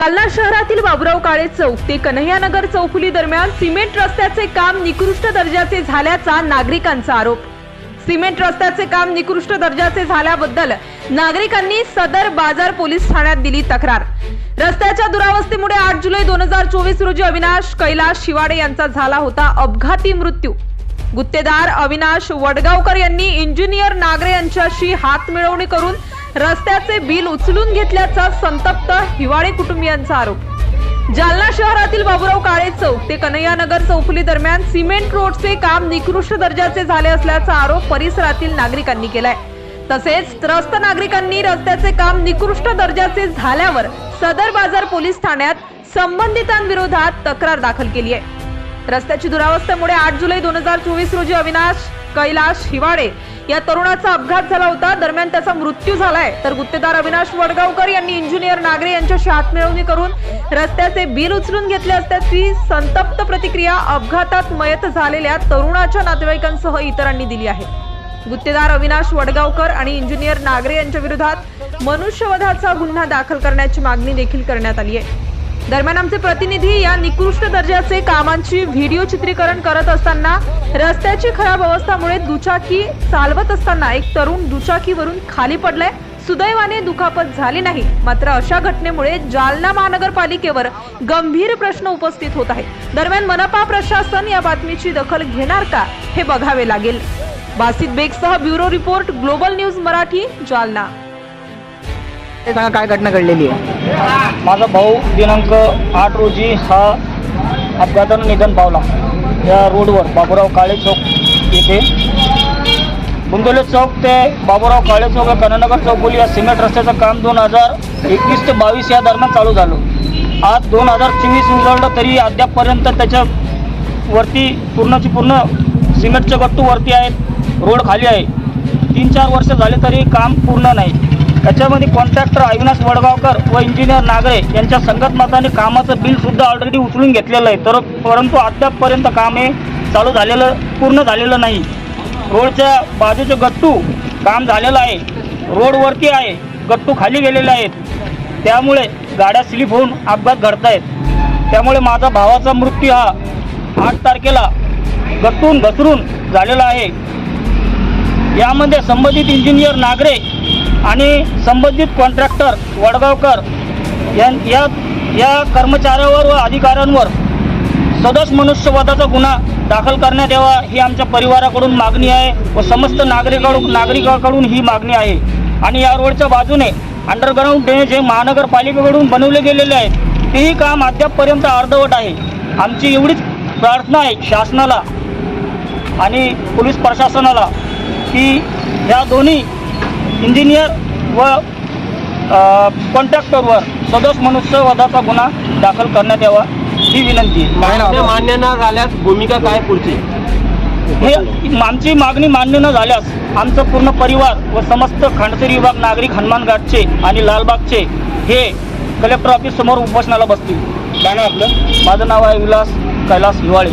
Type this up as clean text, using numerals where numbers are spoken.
जालना शहरातील बाबुराव काळे चौक ते कन्हैयानगर चौफुली दरम्यान सिमेंट रस्त्याचे काम निकृष्ट दर्जाचे झाल्याचा नागरिकांचा आरोप। सिमेंट रस्त्याचे काम निकृष्ट दर्जाचे झाल्याबद्दल नागरिकांनी सदर बाजार पोलीस ठाण्यात दिली तक्रार। रस्त्याच्या दुरावस्थेमुळे 8 जुलै 2024 रोजी अविनाश कैलास शिवाडे यांचा झाला होता अपघाती मृत्यू। गुत्तेदार अविनाश वडगावकर यांनी इंजिनियर नागरे यांच्याशी हातमिळवणी करून रस्त्याचे बिल उचलून घेतल्याचा संतप्त हिवाळे कुटुंबियांचा आरोप। जालना शहरातील बाबुराव काळे चौक ते कन्हैयानगर चौफुली दरम्यान सिमेंट रोडचे काम निकृष्ट दर्जाचे झाले असल्याचा आरोप परिसरातील नागरिकांनी केलाय। तसेच त्रस्त नागरिकांनी रस्त्याचे काम निकृष्ट दर्जाचे झाल्यावर सदर बाजार पोलीस ठाण्यात संबंधितांविरोधात तक्रार दाखल केली आहे। रस्त्याची दुरावस्थेमुळे 8 जुलै 2024 रोजी अविनाश कैलास हिवाडे या तरुणाचा अपघात झाला होता। दरम्यान त्याचा मृत्यू झालाय, तर गुत्तेदार अविनाश वडगावकर यांनी इंजिनियर नागरे यांच्याशी हातमिळवणी करून रस्त्याचे बिल उचलून घेतले असल्याची संतप्त प्रतिक्रिया अपघातात मयत झालेल्या तरुणाच्या नातेवाईकांसह इतरांनी दिली आहे। गुत्तेदार अविनाश वडगावकर आणि इंजिनियर नागरे यांच्या विरोधात मनुष्यवधाचा गुन्हा दाखल करण्याची मागणी देखील करण्यात आली आहे। दरम्यान आमचे प्रतिनिधी या निकृष्ट दर्जाचे कामांची व्हिडिओ चित्रीकरण करत असताना रस्त्याची खराब अवस्थेमुळे दुचाकी चालवत असताना एक तरुण दुचाकीवरून खाली पडलाय। सुदैवाने दुखापत झाली नाही, मात्र अशा घटनेमुळे जालना महानगरपालिकेवर गंभीर प्रश्न उपस्थित होत आहे। दरम्यान मनपा प्रशासन या बातमीची दखल घेणार का हे बघावे लागेल। बासित बेगसह bureau report, global news Marathi, Jalna. काय घटना घडलेली आहे? माझा भाऊ दिनांक 8 रोजी हा अपघातानं निधन पावला। या रोडवर बाबुराव काळे चौक येथे बुंदोले चौक ते बाबुराव काळे चौक या कन्हैयानगर चौफुली या सिमेंट रस्त्याचं काम 2021 ते 22 या दरम्यान चालू झालं। आज 2024 उजळलं तरी अद्यापपर्यंत त्याच्या वरती पूर्णची पूर्ण सिमेंटचे गट्टू वरती आहेत, रोड खाली आहे। 3-4 वर्ष झाले तरी काम पूर्ण नाही। त्याच्यामध्ये कॉन्ट्रॅक्टर अविनाश वडगावकर व इंजिनियर नागरे यांच्या संगतमताने कामाचं बिल सुद्धा ऑलरेडी उचलून घेतलेलं आहे, परंतु अद्यापपर्यंत काम हे चालू झालेलं पूर्ण झालेलं नाही। रोडच्या बाजूचे गट्टू काम झालेलं आहे, रोडवरती आहे, गट्टू खाली गेलेले आहेत, त्यामुळे गाड्या स्लिप होऊन अपघात घडत आहेत। त्यामुळे माझा भावाचा मृत्यू हा 8 तारखेला गट्टून घसरून झालेला आहे। यामध्ये संबंधित इंजिनियर नागरे आणि संबंधित कॉन्ट्रॅक्टर वडगावकर या कर्मचाऱ्यावर व अधिकाऱ्यांवर सदोष मनुष्यवधाचा गुन्हा दाखल करण्यात यावा ही आमच्या परिवाराकडून मागणी आहे व समस्त नागरिकांकडून ही मागणी आहे। आणि या रोडच्या बाजूने अंडरग्राउंड ड्रेनेज हे महानगरपालिकेकडून बनवले गेलेले आहेत, तेही काम अद्यापपर्यंत अर्धवट आहे। आमची एवढीच प्रार्थना आहे शासनाला आणि पोलीस प्रशासनाला की ह्या दोन्ही इंजिनियर व कॉन्ट्रॅक्टरवर सदोष मनुष्यवधाचा गुन्हा दाखल करण्यात यावा ही विनंती आहे। मान्य न झाल्यास भूमिका काय पुढची? हे आमची मागणी मान्य न झाल्यास आमचं पूर्ण परिवार व समस्त खांडसरी विभाग नागरिक हनुमानघाटचे आणि लालबागचे हे कलेक्टर ऑफिस समोर उपोषणाला बसतील। काय नाव आपलं? माझं नाव आहे विलास कैलास हिवाळे।